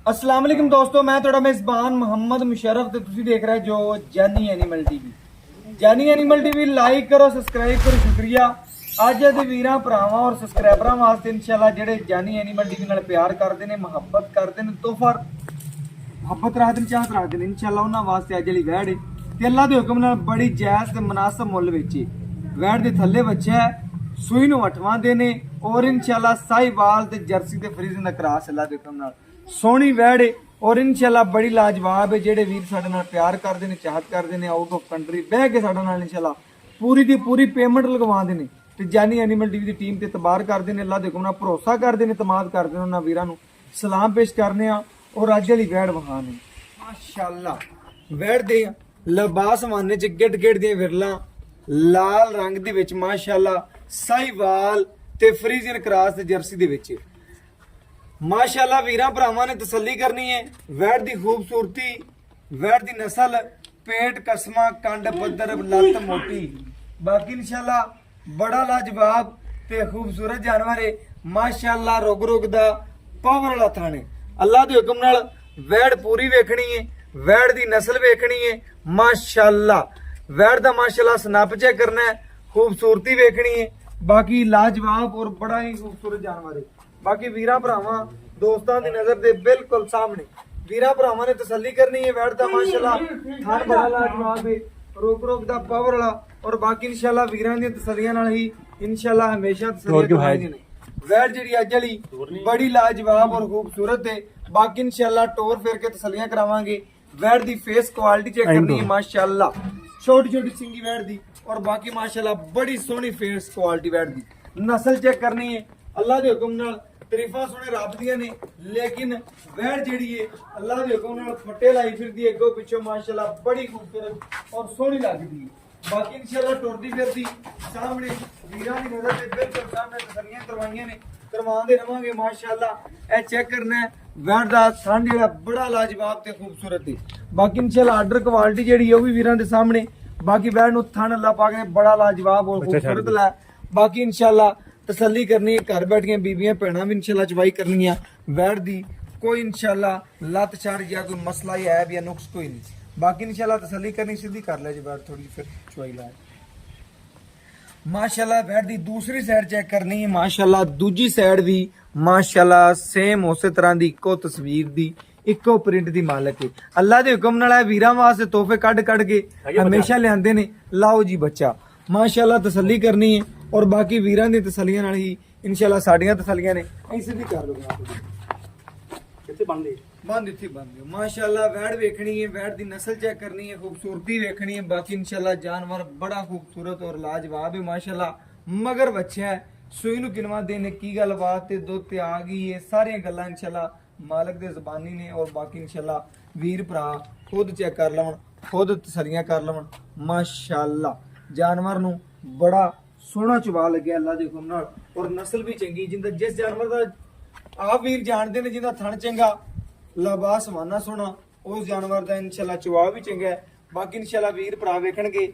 अस्सलाम वालेकुम दोस्तों, मैं थोड़ा मेज़बान मोहम्मद मुशर्रफ ते तुसी देख रहे जो जानी एनिमल टीवी। जानी एनिमल टीवी लाइक करो, सब्सक्राइब करो, शुक्रिया। ਅੱਜ ਦੇ ਵੀਰਾਂ ਭਰਾਵਾਂ ਔਰ ਸਬਸਕ੍ਰਾਈਬਰਾਂ ਵਾਸਤੇ ਇਨਸ਼ਾਅੱਲਾ ਜਿਹੜੇ ਜਾਨੀ ਐਨੀਮਲ ਟੀਵੀ ਨਾਲ ਪਿਆਰ ਕਰਦੇ ਨੇ, ਮੁਹੱਬਤ ਕਰਦੇ ਨੇ, ਤੋਹਫਾ ਮੁਹੱਬਤ ਰੱਖਦੇ ਨੇ, ਚਾਹਤ ਰੱਖਦੇ ਨੇ, ਇਨਸ਼ਾਅੱਲਾ ਉਹਨਾਂ ਵਾਸਤੇ ਅੱਜ ਵਾਲੀ ਵੈੜ ਹੈ ਤੇ ਅੱਲਾ ਦੇ ਹੁਕਮ ਨਾਲ ਬੜੀ ਜਾਇਜ਼ ਤੇ ਮੁਨਾਸਬ ਮੁੱਲ ਵਿੱਚ ਹੈ। ਵੈੜ ਦੇ ਥੱਲੇ ਬੱਚਾ ਹੈ, ਸੂਈ ਨੂੰ 8ਵਾਂ ਦੇ ਨੇ ਔਰ ਇਨਸ਼ਾਅੱਲਾ ਸਾਹੀਵਾਲ ਤੇ ਜਰਸੀ ਤੇ ਫਰੀਜ਼ਨ ਦਾ ਕਰਾਸ ਅੱਲਾ ਦੇ ਹੁਕਮ ਨਾਲ ਸੋਹਣੀ ਵੈੜ ਹੈ ਔਰ ਇਨਸ਼ਾਅੱਲਾ ਬੜੀ ਲਾਜਵਾਬ ਹੈ। ਜਿਹੜੇ ਵੀਰ ਸਾਡੇ ਨਾਲ ਪਿਆਰ ਕਰਦੇ ਨੇ, ਚਾਹਤ ਕਰਦੇ ਨੇ, ਆਊਟ ਆਫ ਕੰਟਰੀ ਬਹਿ ਕੇ ਸਾਡੇ ਨਾਲ ਇਨਸ਼ਾਅੱਲਾ ਪੂਰੀ ਦੀ ਪੂਰੀ ਪੇਮੈਂਟ ਲਗਵਾਉਂਦੇ ਨੇ ਤੇ ਜਾਨੀ ਐਨੀਮਲ ਟੀਵੀ ਦੀ ਟੀਮ ਤੇ ਇਤਬਾਰ ਕਰਦੇ ਨੇ, ਅੱਲਾ ਦੇ ਹੁਕਮ ਨਾਲ ਭਰੋਸਾ ਕਰਦੇ ਨੇ, ਇਤਮਾਦ ਕਰਦੇ ਨੇ। ਉਹਨਾਂ ਵੀਰਾਂ ਨੂੰ ਸਲਾਮ ਪੇਸ਼ ਕਰਨੇ ਆ ਔਰ ਅੱਜ ਵਾਲੀ ਵੈੜ ਵਖਾਣੇ ਮਾਸ਼ਾਅੱਲਾ। ਵੈੜ ਦੇ ਲਿਬਾਸ ਮਾਨੇ ਚ ਗਿੱਟ ਗਿੱਟ ਦੀਆਂ ਵਿਰਲਾਂ ਲਾਲ ਰੰਗ ਦੇ ਵਿੱਚ ਮਾਸ਼ਾਅੱਲਾ ਸਾਹੀਵਾਲ ਤੇ ਫਰੀਜ਼ੀਅਨ ਕਰਾਸ ਤੇ ਜਰਸੀ ਦੇ ਵਿੱਚ ਮਾਸ਼ਾਅੱਲਾ। ਵੀਰਾਂ ਭਰਾਵਾਂ ਨੇ ਤਸੱਲੀ ਕਰਨੀ ਹੈ ਵੈੜ ਦੀ ਖੂਬਸੂਰਤੀ, ਵੈੜ ਦੀ ਨਸਲ, ਪੇਟ ਕਸਮਾ, ਕੰਡ ਬੱਦਰ, ਲੱਤ ਮੋਟੀ, ਬਾਕੀ ਇਨਸ਼ਾਅੱਲਾ बड़ा लाजवाब ते खूबसूरत जानवर है माशाअल्लाह। रुग रुग दा पावर वाला थाने अल्लाह दे हुक्म नाल वैड़ पूरी वेखनी है, वैड़ दी नस्ल वेखनी है माशाअल्लाह। वैड़ दा माशाअल्लाह स्नैप चेक करना है, खूबसूरती वेखनी है, बाकी लाजवाब और बड़ा ही खूबसूरत जानवर है। बाकी वीरा भरावां दोस्तां दी नजर दे बिल्कुल सामने वीरा भरावां ने तसल्ली करनी है। वैड़ दा माशाअल्लाह थान बड़ा लाजवाब है, रोक रोक दा पावर वाला और बाकी इंशाल्लाह वीरां दी तसल्लियां नाल ही इंशाल्लाह हमेशा तसल्लियां करवाएंगे ने। वैड़ जेहड़ी अज वाली बड़ी लाजवाब और खूबसूरत है। बाकी इंशाल्लाह टोर फेर के तसल्लियां करावांगे। वैड़ दी फेस क्वालिटी चेक करनी है माशाल्लाह, छोटी छोटी सिंगी वैड़ दी और बाकी माशाल्लाह बड़ी सोहनी फेस क्वालिटी वैड़ दी। नस्ल चेक करनी है अल्लाह दे हुक्म नाल, तरीफा सुने रब दियां ने, लेकिन वैड़ जेहड़ी है अल्लाह दे हुक्म नाल फटे लाई फिरदी अगो पिछो माशाल्लाह बड़ी खूबसूरत और सोहनी लगदी है। बाकी इंशाल्लाह टुरदी फिरदी सामने वीरां दी नजर ते बिल्कुल सामने तसल्लियां करवाईयां ने, करवांदे रवांगे माशाल्लाह। ए चेक करना है वैड़ दा थन जेहड़ा बड़ा लाजवाब ते खूबसूरत है। बाकी इंशाल्लाह आर्डर क्वालिटी जेहड़ी है वो भी वीरां दे सामने। बाकी वैड़ नु थन अल्लाह पाक ने बड़ा लाजवाब और खूबसूरत लाया। बाकी इंशाल्लाह तसल्ली करनी है, घर बैठियां बीबियां भैणां भी इंशाल्लाह चवाई करनी है वैड़ दी। कोई इंशाल्लाह लत चार या कोई मसला या ऐब या नुक्स कोई नहीं। बाकी इंशाल्लाह तसल्ली करनी, सीधी कर ले जी वैड़ थोड़ी फिर चवाई लाए माशाल्लाह। वैड़ दी दूसरी साइड चेक करनी है माशाल्लाह। दूजी साइड भी माशाल्लाह सेम उस तरह दी इको तस्वीर दी इको प्रिंट दी मालक है। अल्लाह दे हुक्म नाल वीरां वास्ते तोहफे कढ कढ के हमेशा लिआंदे ने। लाओ जी बच्चा माशाल्लाह, तसल्ली करनी है और बाकी वीरां दी तसल्लियां नाल ही इंशाल्लाह साडियां तसल्लियां ने। ऐसे भी कर लो किथे बन ले बंद इत्थे बंद माशाल्लाह। वैड़ वेखनी है, वैड़ दी नस्ल चेक करनी है, खूबसूरती वेखनी है। बाकी इंशाल्लाह जानवर बड़ा खूबसूरत और लाजवाब है माशाल्लाह। मगर बच्चा है सूई नूं किनवा देने की गलबात ते दुध ते आ गई है, सारियां गल्लां इंशाल्लाह मालक दे ज़बानी ने। और बाकी इंशाल्लाह वीर भरा खुद चेक कर लवन, खुद तसल्लियां कर लवन माशाल्लाह। जानवर नूं बड़ा सोहना चुबा लग्या अल्लाह दे हुक्म नाल और नस्ल भी चंगी। जिंदा जिस जानवर दा आप वीर जानते ने जिंदा थन चंगा, लिबास माना सोहना, उस जानवर दा इंशाल्लाह चुबा भी चंगा है। बाकी इंशाल्लाह वीर भरा वेखणगे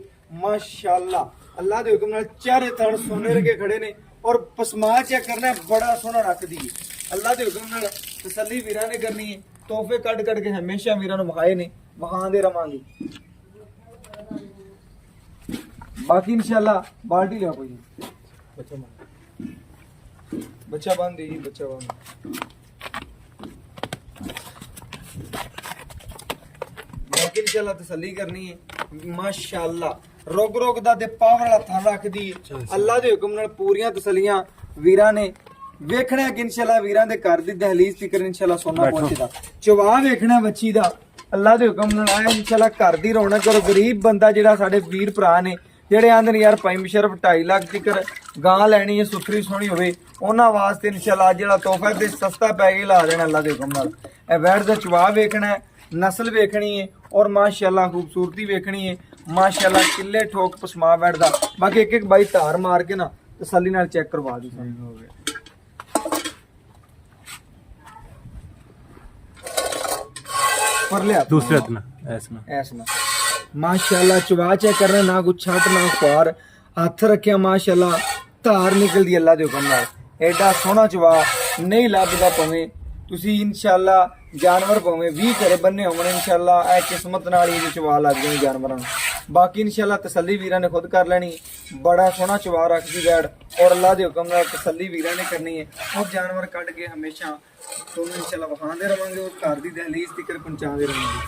माशाल्लाह अल्लाह दे हुक्म नाल चारे थन सोने रखे खड़े ने और पसमा चेक करना बड़ा सोहना रखदी है। अल्लाह दे हुक्म नाल तसल्ली वीरां ने करनी है। तोहफे कढ कढ के हमेशा वीरां नूं विखाए ने, विखांदे रवांगे। बाकी इंशाल्लाह बाल्टी लिया कोई बच्चा बांध दीजिए, बच्चा बांध। बाकी इंशाल्लाह तसल्ली करनी है माशाल्लाह। रोग रोग दा ते पावर वाला थान रखदी है। अल्लाह दे हुक्म नाल पूरियां तसल्लियां वीरां ने वेखना कि इंशाल्लाह वीरां दे घर दी दहलीज तिकर इंशाल्लाह सोना पहुंचदा। चवा वेखना बच्ची दा अल्लाह दे हुक्म नाल आया इंशाल्लाह घर दी रौनक। और गरीब बंदा जेड़ा साडे वीर भरा ने ਜਿਹੜੇ ਆਂਦੇ ਨੇ ਯਾਰ ਭਾਈ ਮੁਸ਼ਰਫ 2.5 ਲੱਖ ਤੀਕਰ ਗਾਂ ਲੈਣੀ ਹੈ, ਸੁਥਰੀ ਸੋਹਣੀ ਹੋਵੇ, ਉਹਨਾਂ ਵਾਸਤੇ ਇਨਸ਼ਾਅੱਲਾ ਜਿਹੜਾ ਤੋਹਫਾ ਤੇ ਸਸਤਾ ਪੈ ਕੇ ਲਾ ਦੇਣਾ ਅੱਲਾ ਦੇ ਹੁਕਮ ਨਾਲ। ਇਹ ਵੈੜ ਦਾ ਚਵਾ ਵੇਖਣਾ ਹੈ, ਨਸਲ ਵੇਖਣੀ ਹੈ और माशाल्लाह खूबसूरती वेखनी है माशाल्लाह। किले ठोक पसमा वैड़ दा। बाकी एक एक बाई धार मार के ना तसल्ली नाल चेक करवा दी। हो गया पर लिया दूसरे ना ऐसा माशाल्लाह। चवा चेक करना, ना कुछ छट ना खुआर, हथ रखिया माशाल्लाह, धार निकलदी अल्लाह दे हुक्म नाल। एडा सोहना चवा नहीं लभदा, भावें ਤੁਸੀਂ ਇਨਸ਼ਾਅੱਲਾ ਜਾਨਵਰ ਭਾਵੇਂ 20 ਘਰੇ ਬੰਨੇ ਹੋਣ ਇਨਸ਼ਾਅੱਲਾ ਇਹ ਕਿਸਮਤ ਨਾਲ ਹੀ ਇਹਦੇ ਚਵਾ ਲੱਗ ਜਾਣ ਜਾਨਵਰਾਂ ਨੂੰ। ਬਾਕੀ ਇਨਸ਼ਾਅੱਲਾ ਤਸੱਲੀ ਵੀਰਾਂ ਨੇ ਖੁਦ ਕਰ ਲੈਣੀ। ਬੜਾ ਸੋਹਣਾ ਚਵਾ ਰੱਖਦੀ ਵੈੜ ਔਰ ਅੱਲਾ ਦੇ ਹੁਕਮ ਨਾਲ ਤਸੱਲੀ ਵੀਰਾਂ ਨੇ ਕਰਨੀ ਹੈ। ਉਹ ਜਾਨਵਰ ਕੱਢ ਕੇ ਹਮੇਸ਼ਾ ਤੁਹਾਨੂੰ ਇਨਸ਼ਾਅੱਲਾ ਵਿਖਾਉਂਦੇ ਰਵਾਂਗੇ, ਉਸ ਘਰ ਦੀ ਦਹਲੀਜ਼ ਤੱਕ ਪਹੁੰਚਾਉਂਦੇ ਰਵਾਂਗੇ।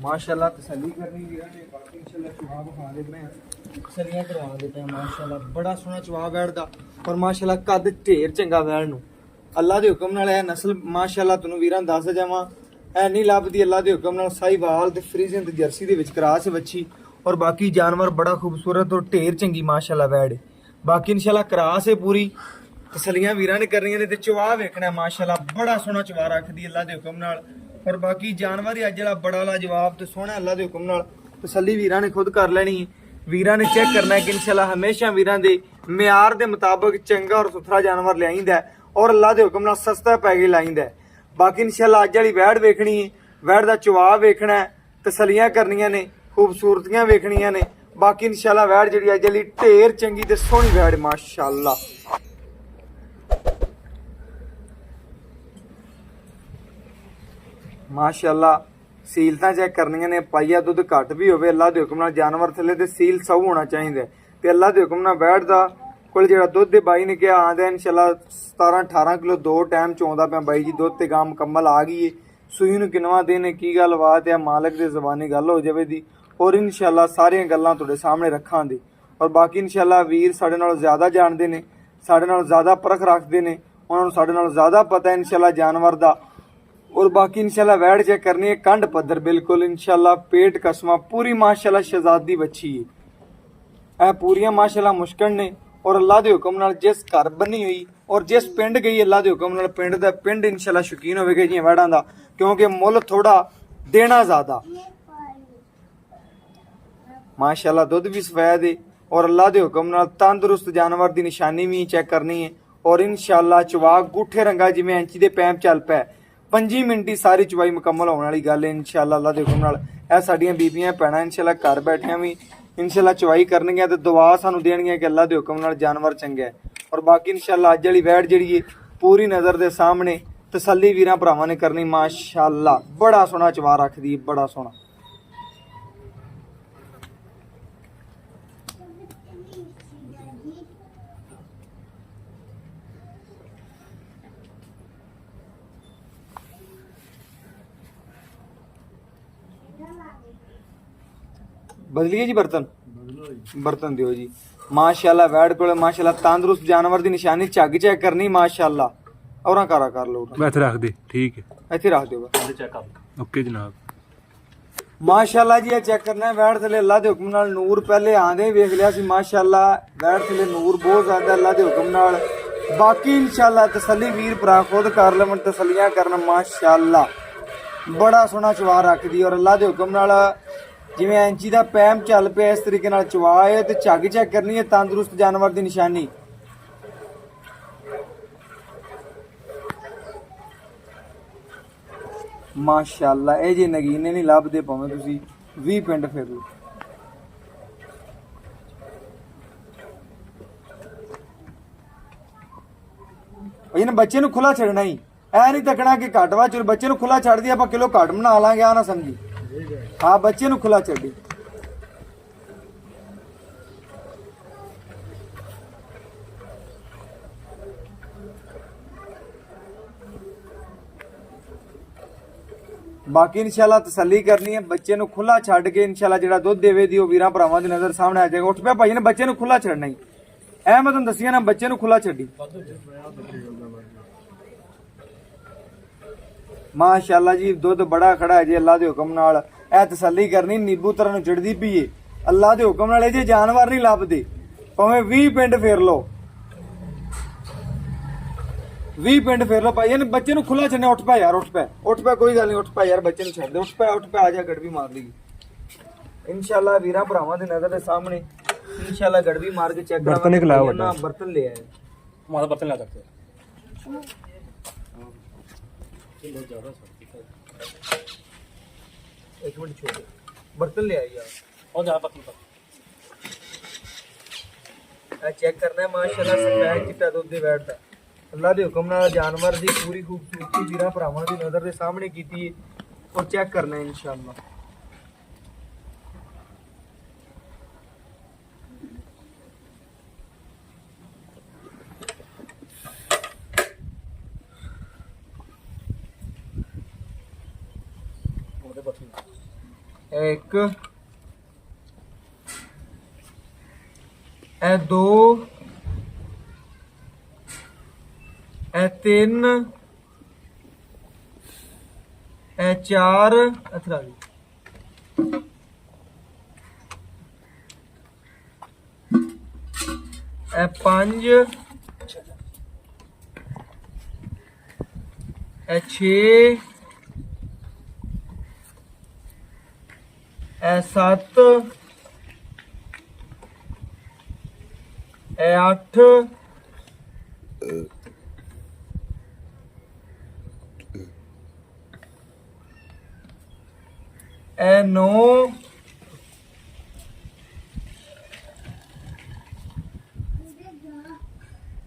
माशाल्लाह तसल्ली करनी वीरा ने बाकी इंशाल्लाह चुहा बखा देते हैं, तसल्लियां करवा देते हैं। माशाल्लाह बड़ा सोहना चुहा बैठदा और माशाल्लाह कद ढेर चंगा बैठ नू अल्लाह दे हुक्म नाल है नस्ल माशाल्लाह तैनूं वीरां दस जावां ऐ नहीं लभदी। अल्लाह दे हुक्म नाल साहिवाल ते फ्रीजियन ते जर्सी दे विच क्रॉस बच्ची और बाकी जानवर बड़ा खूबसूरत और ढेर चंगी माशाल्लाह बैठ। बाकी इंशाल्लाह क्रॉस है पूरी, तसल्लियां वीरां ने करनियां ने ते चुहा वेखना माशाल्लाह बड़ा सोहना चुहा रखदी अल्लाह दे हुक्म नाल। और बाकी जानवर ही अज जड़ा बड़ा लाजवाब तो सोहना अल्लाह दे हुक्म नाल तसल्ली वीरां ने खुद कर लेनी है। वीरां ने चेक करना है कि इंशाल्लाह हमेशा वीरां दे मियार दे मुताबिक चंगा और सुथरा जानवर लिआइंदा है और अल्लाह दे हुक्म नाल सस्ता पैके लाइंदा है। बाकी इंशाल्लाह अज वाली वैड़ वेखनी है, वैड़ दा चुवा वेखना है, तसल्लियां करनियां ने, खूबसूरतियां वेखनियां ने। बाकी इंशाल्लाह वैड़ जिहड़ी अज वाली ढेर चंगी ते सोहनी वैड़ माशाल्लाह। माशाल्लाह सीलतां चेक करनियां ने, पाइया दुध घट भी होवे अल्लाह दे हुक्म नाल जानवर थल्ले ते सील सौ होना चाहिए ते अल्लाह दे हुक्म नाल बैठ दा कोल जेड़ा दुध दे बाई ने कहा आंदा इंशाल्लाह 17-18 किलो दो टाइम चोंदा पिया बाई जी। दुध ते गां मुकम्मल आ गई है। सूई नूं किनवा दिन है, की गल बात है, मालक दे ज़बानी गल हो जावे दी और इंशाल्लाह सारियां गल्लां तुहाडे सामने रखां दी। और बाकी इंशाल्लाह वीर साडे नालों ज़्यादा जानदे ने, साडे नालों ज़्यादा परख रखदे ने, उन्हां नूं साडे नालों ज़्यादा पता है इंशाल्लाह जानवर दा। और बाकी इंशाल्लाह वैड़ चेक करनी है, कंड पद्धर बिल्कुल इंशाल्लाह, पेट कसमा पूरी माशाल्लाह शहजादी बच्ची है। ए पूरियां माशाल्लाह मुश्किल ने और अल्लाह दे हुक्म नाल जिस घर बनी हुई और जिस पिंड गई अल्लाह दे हुक्म नाल पिंड दा पिंड इंशाल्लाह शौकीन होवेगा जी वैड़ां दा, क्योंकि मुल थोड़ा देना ज़्यादा। माशाल्लाह दुध भी सफेद है और अल्लाह दे हुक्म नाल तंदुरुस्त जानवर दी निशानी भी चेक करनी है। और इंशाल्लाह चुवा गुठे रंगा जिवें इंची दे पैंप चल पै 5 मिनट ही सारी चुवाई मुकम्मल होने वाली गल है इंशाल्लाह अल्लाह दे हुक्म नाल। ए साडियां बीबियां भैणां इंशाल्लाह घर बैठियां भी इंशाल्लाह चुवाई करनगियां ते दुआ सानू देणगियां कि अल्लाह दे हुक्म नाल जानवर चंगा है। और बाकी इंशाल्लाह अज वाली वैड़ जिहड़ी है पूरी नज़र दे सामने तसल्ली वीरां भरावां ने करनी माशाल्लाह। बड़ा सोहना चवा रखदी है, बड़ा सोहना। बदलिए जी बर्तन बर्तन दियो जी माशाल्लाह। वैड़ कोल माशाल्लाह तंदुरुस्त जानवर दी निशानी झग चेक करनी माशाल्लाह। और कारा कर लो इत्थे रख दे, ठीक है इत्थे रख दियो ओके जनाब। माशाल्लाह जी चेक करना है वैड़ थले अल्लाह दे हुक्म नाल नूर पहले आंदे ही वेख लिया सी माशाल्लाह। वैड़ थले नूर बहुत ज्यादा अल्लाह दे हुक्म नाल। बाकी इंशाल्लाह तसल्ली वीर भरा खुद कर लवन, तसल्लियां करन माशाल्लाह। बड़ा सोहना चवा रखदी और अल्लाह दे हुक्म नाल जिवें इंची दा पैम चल पे इस तरीके नाल चवा है ते झग चेक करनी है तंदुरुस्त जानवर दी निशानी। माशाल्लाह ए जे नगीने नहीं लभदे भावें तुसीं 20 पिंड फिर लो। इन्हें बच्चे नूं खुला छड़ना ही ऐ नहीं तकना कि घट वा चल बच्चे नूं खुला छड़ दी आपां किलो घट बना लांगे आ ना समझी। हाँ बच्चे नूं खुला छड्डी। बाकी इंशाल्लाह तसल्ली करनी है, बच्चे नूं खुला छड्ड के इंशाल्लाह जिहड़ा दुध देवे दी ओह वीरां भरावां दी नज़र सामने आ जाएगा। उठ पिया भाई ने बच्चे नूं खुला छड्डना ही ऐ मैं तुहानूं दस्सिया ना, बच्चे नूं खुला छड्डी। माशाल्लाह जी दुध बड़ा खड़ा है जी अल्लाह दे हुक्म नाल। ए तसल्ली करनी नींबू तरह नूं चढ़दी पई है अल्लाह दे हुक्म नाल। जे जानवर नहीं लभदे भावें 20 पिंड फेर लो। 20 ਪਿੰਡ ਫੇਰ ਲੋ ਭਾਈ ਇਹਨੇ ਬੱਚੇ ਨੂੰ ਖੁੱਲਾ ਛੱਡਿਆ। ਉੱਠ ਪੈ ਯਾਰ, ਉੱਠ ਪੈ ਕੋਈ ਗੱਲ ਨਹੀਂ, ਉੱਠ ਪੈ ਯਾਰ, ਬੱਚੇ ਨੂੰ ਛੱਡ ਦੇ। ਉੱਠ ਪੈ ਆ ਜਾ, ਗੜਵੀ ਮਾਰ ਲਈ ਇਨਸ਼ਾਅੱਲਾ ਵੀਰਾਂ ਭਰਾਵਾਂ ਦੇ ਨਜ਼ਰ ਦੇ ਸਾਹਮਣੇ। ਇਨਸ਼ਾਅੱਲਾ ਗੜਵੀ ਮਾਰ ਕੇ ਚੈੱਕ ਬਰਤਨ ਇੱਕ ਲਾਇਆ ਵੱਡਾ। ਬਰਤਨ ਲੈ ਆਏ हमारा बर्तन ला सकते एक मिनट छोड़, बर्तन ले आई यार और ज्यादा बर्तन चेक करना है। माशाल्लाह सफेद चिट्टा दुध दे बैठदा। अल्लाह दे हुक्म नाल जानवर दी पूरी खूबसूरती वीरां भरावां दी नजर दे सामने कीती है और चेक करना है इंशाअल्लाह। एक ए दो ए तीन ए चार अथरा ए पंज ए छे ए 7 ए 8 ए 9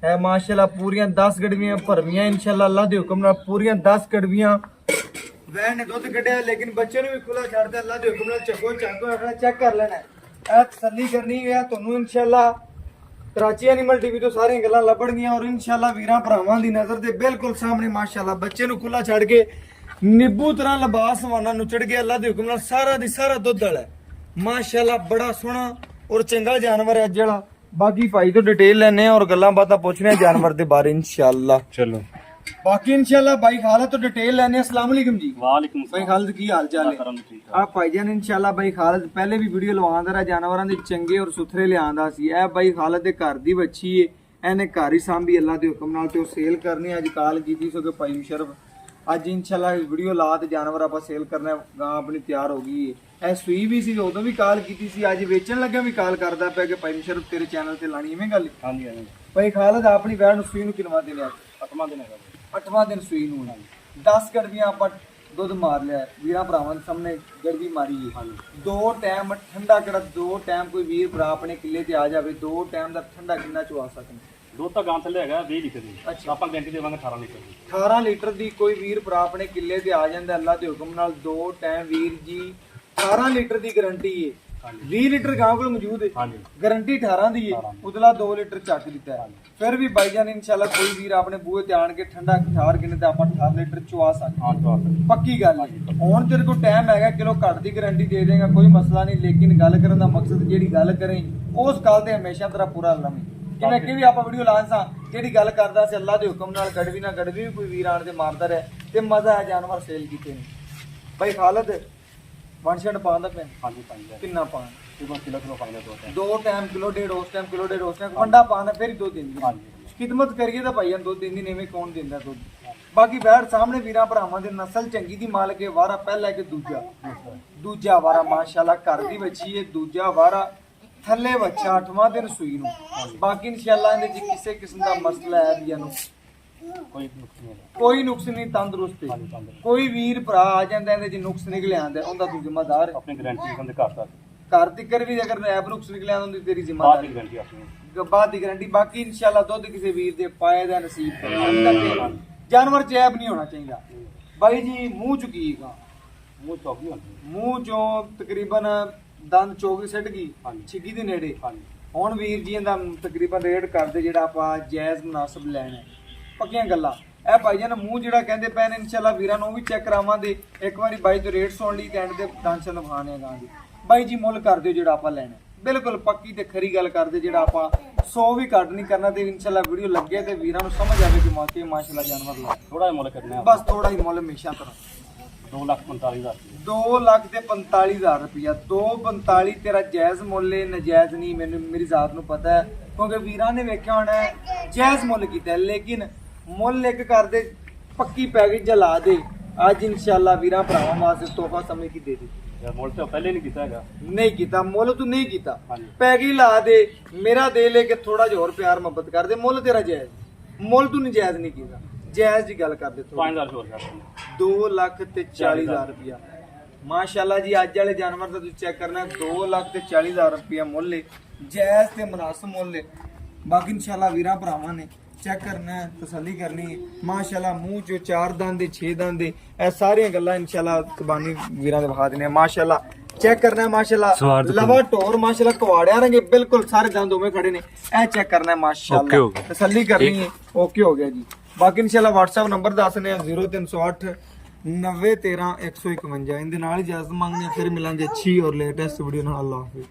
है माशाल्लाह पूरियां 10 गड़वियां भरवियां इंशाल्लाह अल्लाह दे हुक्म नाल पूरियां 10 गड़वियां वैन ने दुध कढ़िया लेकिन बच्चे ਨੂੰ ਵੀ ਖੁੱਲਾ ਛੱਡਦਾ ਅੱਲਾ ਦੇ ਹੁਕਮ ਨਾਲ। ਚੱਕੋ ਆਪਣਾ ਚੈੱਕ ਕਰ ਲੈਣਾ ਇਹ ਤਸੱਲੀ ਕਰਨੀ ਹੈ ਤੁਹਾਨੂੰ ਇਨਸ਼ਾਅੱਲਾ। ਕਰਾਚੀ ਐਨੀਮਲ ਟੀਵੀ ਤੋਂ ਸਾਰੀਆਂ ਗੱਲਾਂ ਲੱਭਣਗੀਆਂ ਔਰ ਇਨਸ਼ਾਅੱਲਾ ਵੀਰਾਂ ਭਰਾਵਾਂ ਦੀ ਨਜ਼ਰ ਦੇ ਬਿਲਕੁਲ ਸਾਹਮਣੇ ਮਾਸ਼ਾਅੱਲਾ ਬੱਚੇ ਨੂੰ ਖੁੱਲਾ ਛੱਡ ਕੇ ਨਿੱਬੂ ਤਰ੍ਹਾਂ ਲਿਬਾਸ ਸਵਾਨਾ ਨੁਚੜ ਗਿਆ ਅੱਲਾ ਦੇ ਹੁਕਮ ਨਾਲ। ਸਾਰਾ ਦੀ ਸਾਰਾ ਦੁੱਧ ਵਾਲਾ ਮਾਸ਼ਾਅੱਲਾ ਬੜਾ ਸੋਹਣਾ ਔਰ ਚੰਗਾ ਜਾਨਵਰ ਹੈ ਜਿਹੜਾ। ਬਾਕੀ ਭਾਈ ਤੋਂ ਡਿਟੇਲ ਲੈਣੇ ਔਰ ਗੱਲਾਂ ਬਾਤਾਂ ਪੁੱਛਣੇ ਆ ਜਾਨਵਰ ਦੇ ਬਾਰੇ ਇਨਸ਼ਾਅੱਲਾ। चलो बाकी इंशाल्लाह भाई खालिद तो डिटेल लेने। अस्सलाम वालेकुम जी। वालेकुम भाई खालिद की हाल चाल है? आप भाईजान इंशाल्लाह भाई खालिद पहले भी वीडियो लवांदा रहा जानवरां दे चंगे और सुथरे लिआंदा सी। ए भाई खालिद दे घर दी बच्ची है, एने घर ही सांभी अल्लाह दे हुक्म नाल ते ओ सेल करनी अज काल कीती सो के भाई मुशरफ अज इंशाल्लाह वीडियो ला ते जानवर आपा सेल करना गां अपनी तैयार हो गई है। ए सुई भी सी उदों भी कॉल कीती सी, अज वेचण लग्या भी कॉल करदा पिया कि भाई मुशरफ तेरे चैनल ते लानी इवें गल। हाँ जी हाँ जी भाई खालिद अपनी वैन ਨੂੰ ਸੂਈ ਨੂੰ ਕਿਨਵਾ ਦੇਣਾ? 8वां दिन है 8ਵਾਂ ਦਿਨ ਸੂਈ ਨੂੰ 10 ਗੜਵੀਆਂ ਆਪਾਂ ਦੁੱਧ ਮਾਰ ਲਿਆ ਵੀਰਾਂ ਭਰਾਵਾਂ ਦੇ ਸਾਹਮਣੇ। ਗੜਵੀ ਮਾਰੀ ਹੈ ਦੋ ਟਾਈਮ ਠੰਡਾ ਕਿਹੜਾ ਦੋ ਟਾਈਮ ਕੋਈ ਵੀਰ ਭਰਾ ਆਪਣੇ ਕਿੱਲੇ ਤੇ ਆ ਜਾਵੇ ਦੋ ਟਾਈਮ ਦਾ ਠੰਡਾ ਕਿੰਨਾ ਚਵਾ ਸਕਣ? दूध तो गांव थले हैगा 20 लीटर दी। अच्छा। ਆਪਾਂ ਗਾਰੰਟੀ ਦੇਵਾਂਗੇ 18 ਲੀਟਰ ਦੀ। 18 ਲੀਟਰ ਦੀ ਕੋਈ ਵੀਰ ਭਰਾ ਆਪਣੇ ਕਿੱਲੇ ਤੇ ਆ ਜਾਂਦਾ ਅੱਲਾ ਦੇ ਹੁਕਮ ਨਾਲ ਦੋ ਟਾਈਮ ਵੀਰ ਜੀ 18 ਲੀਟਰ ਦੀ ਗਾਰੰਟੀ ਹੈ। 20 ਲੀਟਰ ਗਾਂ ਕੋਲ ਮੌਜੂਦ ਹੈ, हाँ जी ਗਾਰੰਟੀ 18 ਦੀ ਹੈ, ਉਦਲਾ 2 ਲੀਟਰ ਚੱਕ ਦਿੱਤਾ ਹੈ। ਫਿਰ ਵੀ ਬਾਈਜਾਨ ਇਨਸ਼ਾਅੱਲਾ ਕੋਈ ਵੀਰ ਆਪਣੇ ਬੂਹੇ ਤੇ ਆਣ ਕੇ ਠੰਡਾ ਠਾਰ ਕਿਨੇ ਤੇ ਆਪਾਂ 18 ਲੀਟਰ ਚਵਾ ਸਕਦੇ हाँ तो ਪੱਕੀ ਗੱਲ ਹੈ। ਹੁਣ ਤੇਰੇ ਕੋਲ ਟਾਈਮ ਹੈਗਾ ਕਿਲੋ ਘੱਟ ਦੀ ਗਾਰੰਟੀ ਦੇ ਦੇਗਾ ਕੋਈ ਮਸਲਾ ਨਹੀਂ, ਲੇਕਿਨ ਗੱਲ ਕਰਨ ਦਾ ਮਕਸਦ ਜਿਹੜੀ ਗੱਲ ਕਰੇ ਉਸ ਗੱਲ ਤੇ ਹਮੇਸ਼ਾ ਤੇਰਾ ਪੂਰਾ ਲਵੇਂ। ਜਿਵੇਂ ਕਿ ਵੀ ਆਪਾਂ ਵੀਡੀਓ ਲਾਂਸਾਂ ਜਿਹੜੀ ਗੱਲ ਕਰਦਾ ਸੀ ਅੱਲਾ ਦੇ ਹੁਕਮ ਨਾਲ ਗੜਵੀ ਨਾ ਗੜਵੀ ਵੀ ਕੋਈ ਵੀਰ ਆਣ ਤੇ ਮਾਰਦਾ ਰਹੇ ਤੇ ਮਜ਼ਾ ਹੈ ਜਾਨਵਰ ਸੇਲ ਕੀਤੇ ਨੇ। ਭਾਈ ਖਾਲਿਦ ਵਨਸ਼ਣ ਪਾਉਂਦਾ ਪਿਆ हाँ जी 5 ਕਿੰਨਾ ਪਾਣ? किलो किलो पाएंगे दो टाइम। ਦੋ ਟਾਈਮ ਕਿਲੋ ਡੇਢ ਉਸ ਟਾਈਮ ਕਿਲੋ ਡੇਢ ਉਸ ਟਾਈਮ ਵੰਡਾ ਪਾਣਾ ਫਿਰ ਹੀ 2 ਦਿਨ हाँ जी ਖਿਦਮਤ ਕਰੀਏ ਤਾਂ ਭਾਈਆਂ 2-3 ਦਿਨ ਐਵੇਂ ਕੌਣ ਦਿੰਦਾ ਦੁੱਧ। ਬਾਕੀ ਬੈਠ ਸਾਹਮਣੇ ਵੀਰਾਂ ਭਰਾਵਾਂ ਦੇ ਨਸਲ ਚੰਗੀ ਦੀ ਮਾਲਕ ਹੈ। ਵਾਰਾ ਪਹਿਲਾ ਕਿ ਦੂਜਾ ਵਾਰਾ ਮਾਸ਼ਾਅੱਲਾ ਘਰ ਦੀ ਬੱਚੀ ਹੈ। ਦੂਜਾ ਵਾਰਾ ਥੱਲੇ ਬੱਚਾ 8ਵਾਂ ਦਿਨ ਸੂਈ ਨੂੰ। ਬਾਕੀ ਇਨਸ਼ਾਅੱਲਾ ਇਹਦੇ ਚ ਕਿਸੇ ਕਿਸਮ ਦਾ ਮਸਲਾ ਹੈ ਵੀ ਇਹਨੂੰ कोई नुकसान नहीं है। ਕੋਈ ਨੁਕਸ ਨਹੀਂ, ਤੰਦਰੁਸਤ ਹੈ। ਕੋਈ ਵੀਰ ਭਰਾ ਆ ਜਾਂਦਾ ਇਹਦੇ ਚ ਨੁਕਸ ਨਿਕਲ ਆਂਦਾ ਉਹਦਾ ਤੂੰ ਜ਼ਿੰਮੇਦਾਰ ਹੈ। अपनी गारंटी हम घर तक ਘਰ ਤਿੱਕਰ ਵੀ ਅਗਰ ਐਬ ਨੁਕਸ ਨਿਕਲਿਆ ਹੁੰਦੀ ਤੇਰੀ बाद ਜ਼ਿੰਮੇਦਾਰੀ की गारंटी अपनी। ਬਾਅਦ ਦੀ ਗਾਰੰਟੀ। ਬਾਕੀ ਇਨਸ਼ਾਅੱਲਾ ਦੁੱਧ ਕਿਸੇ ਵੀਰ ਦੇ ਪਾਏ ਦਾ ਨਸੀਬ ਕਰੇ। ਜਾਨਵਰ ਚੈਬ ਨਹੀਂ ਹੋਣਾ ਚਾਹੀਦਾ। ਬਾਈ ਜੀ ਮੂੰਹ ਚੁਕੀਗਾ मुंह चौकी होती है। ਮੂੰਹ ਚੋਂ ਤਕਰੀਬਨ ਦੰਦ ਚੋਗੀ ਸਿੱਟ ਗਈ ਹਾਂਜੀ। ਛਿੱਗੀ ਦੇ ਨੇੜੇ। हाँ जी ਹੁਣ ਵੀਰ ਜੀ ਇਹਦਾ ਤਕਰੀਬਨ ਰੇਟ ਕਰਦੇ ਜਿਹੜਾ ਆਪਾਂ ਜਾਇਜ਼ ਮੁਨਾਸਬ ਲੈਣਾ ਪੱਕੀਆਂ ਗੱਲਾਂ। ਇਹ ਭਾਈ ਜਾਨ ਮੂੰਹ ਜਿਹੜਾ ਕਹਿੰਦੇ ਪਏ ਨੇ ਇਨਸ਼ਾਅੱਲਾ ਵੀਰਾਂ ਨੂੰ ਵੀ ਚੈੱਕ ਕਰਾਵਾਂਗੇ ਇੱਕ ਵਾਰੀ ਬਾਈ ਤੋਂ ਰੇਟ ਸੁਣ ਲਈ ਤੇ ਐਂਡ ਤੇ ਟੈਨਸ਼ਨ ਲਵਾਣੇ ਗਾਂ ਦੀ। ਬਾਈ ਜੀ ਮੁੱਲ ਕਰ ਦਿਓ ਜਿਹੜਾ ਆਪਾਂ ਲੈਣਾ ਬਿਲਕੁਲ ਪੱਕੀ ਤੇ ਖਰੀ ਗੱਲ ਕਰਦੇ ਜਿਹੜਾ ਆਪਾਂ 100 ਵੀ ਘੱਟ ਨਹੀਂ ਕਰਨਾ ਤੇ ਇਨਸ਼ਾਅੱਲਾ ਵੀਡੀਓ ਲੱਗੇ ਤੇ ਵੀਰਾਂ ਨੂੰ ਸਮਝ ਆਵੇ ਕਿ ਮਾਕੇ ਮਾਸ਼ਾਅੱਲਾ ਜਾਨਵਰ ਲਾ थोड़ा मुल करना है। ਬਸ ਥੋੜਾ ਹੀ ਮੁੱਲ ਹਮੇਸ਼ਾ ਤਰ੍ਹਾਂ 2,45,000 2,45,000 ਰੁਪਇਆ 2,45 ਤੇਰਾ ਜਾਇਜ਼ ਮੁੱਲ ਹੈ, ਨਜਾਇਜ਼ ਨਹੀਂ। ਮੈਨੂੰ ਮੇਰੀ ਜ਼ਾਤ ਨੂੰ ਪਤਾ ਹੈ ਕਿਉਂਕਿ ਵੀਰਾਂ ਨੇ ਵੇਖਿਆ ਹੋਣਾ ਜਾਇਜ਼ ਮੁੱਲ ਕੀਤਾ ਲੇਕਿਨ ਮੁੱਲ ਇੱਕ ਕਰਦੇ ਪੱਕੀ ਪੈਕੇਜ ਲਾ ਦੇ ਅੱਜ ਇਨਸ਼ਾਅੱਲਾ ਵੀਰਾਂ ਭਰਾਵਾਂ ਵਾਸਤੇ ਤੋਹਫਾ ਸਮਝ ਕੇ ਦੇ ਦੇ ਯਾਰ ਮੁੱਲ ਤੇ ਪਹਿਲੇ ਨਹੀਂ ਕੀਤਾ ਹੈਗਾ। ਨਹੀਂ ਕੀਤਾ ਮੁੱਲ ਤੂੰ ਨਹੀਂ ਕੀਤਾ ਹਾਂਜੀ। ਪੈਕੇਜ ਲਾ ਦੇ ਮੇਰਾ ਦੇ ਲੈ ਕੇ ਥੋੜਾ ਜਿਹਾ ਹੋਰ ਪਿਆਰ ਮੁਹੱਬਤ ਕਰ ਦੇ ਮੁੱਲ ਤੇਰਾ ਜਾਇਜ਼ ਮੁੱਲ ਤੂੰ ਨਜਾਇਜ਼ ਨਹੀਂ ਕੀਤਾ ਜਾਇਜ਼ ਦੀ ਗੱਲ ਕਰ ਦੇ 5000 ਹੋਰ ਕਰ ਦਿੰਦੇ। 2,40,000 ਰੁਪਇਆ ਮਾਸ਼ਾਅੱਲਾ ਜੀ ਅੱਜ ਵਾਲੇ ਜਾਨਵਰ ਦਾ ਤੁਸੀਂ ਚੈੱਕ ਕਰਨਾ 2,40,000 ਰੁਪਇਆ ਮੁੱਲ ਹੈ ਜਾਇਜ਼ ਤੇ ਮੁਨਾਸਬ ਮੁੱਲ ਹੈ ਬਾਕੀ ਇਨਸ਼ਾਅੱਲਾ ਵੀਰਾਂ ਭਰਾਵਾਂ ਨੇ ਚੈੱਕ ਕਰਨਾ ਹੈ ਤਸੱਲੀ ਕਰਨੀ ਹੈ ਮਾਸ਼ਾਅੱਲਾ ਮੂੰਹ ਚੋਂ 4 ਦੰਦ ਦੇ 6 ਦੰਦ ਦੇ ਇਹ ਸਾਰੀਆਂ ਗੱਲਾਂ ਇਨਸ਼ਾਅੱਲਾ ਕੁਰਬਾਨੀ ਵੀਰਾਂ ਦੇ ਵਿਖਾ ਦੇਣੇ ਮਾਸ਼ਾਅੱਲਾ ਚੈੱਕ ਕਰਨਾ ਹੈ ਮਾਸ਼ਾਅੱਲਾ ਲਵਾ ਟੋਰ ਮਾਸ਼ਾਅੱਲਾ ਕੁਆੜਿਆਂ ਰੰਗੇ ਬਿਲਕੁਲ ਸਾਰੇ ਦੰਦ ਉਵੇਂ ਖੜੇ ਨੇ ਇਹ ਚੈੱਕ ਕਰਨਾ ਹੈ ਮਾਸ਼ਾਅੱਲਾ ਤਸੱਲੀ ਕਰਨੀ ਹੈ ਓਕੇ ਹੋ ਗਿਆ ਜੀ ਬਾਕੀ ਇਨਸ਼ਾਅੱਲਾ WhatsApp ਨੰਬਰ ਦੱਸਨੇ ਆ 0308 9013 151 ਇਹਦੇ ਨਾਲ ਇਜਾਜ਼ਤ ਮੰਗਦੇ ਆ ਫਿਰ ਮਿਲਾਂਗੇ ਅੱਛੀ ਔਰ ਲੇਟੈਸਟ ਵੀਡੀਓ ਨਾਲ ਅੱਲਾਹ ਹਾਫਿਜ਼।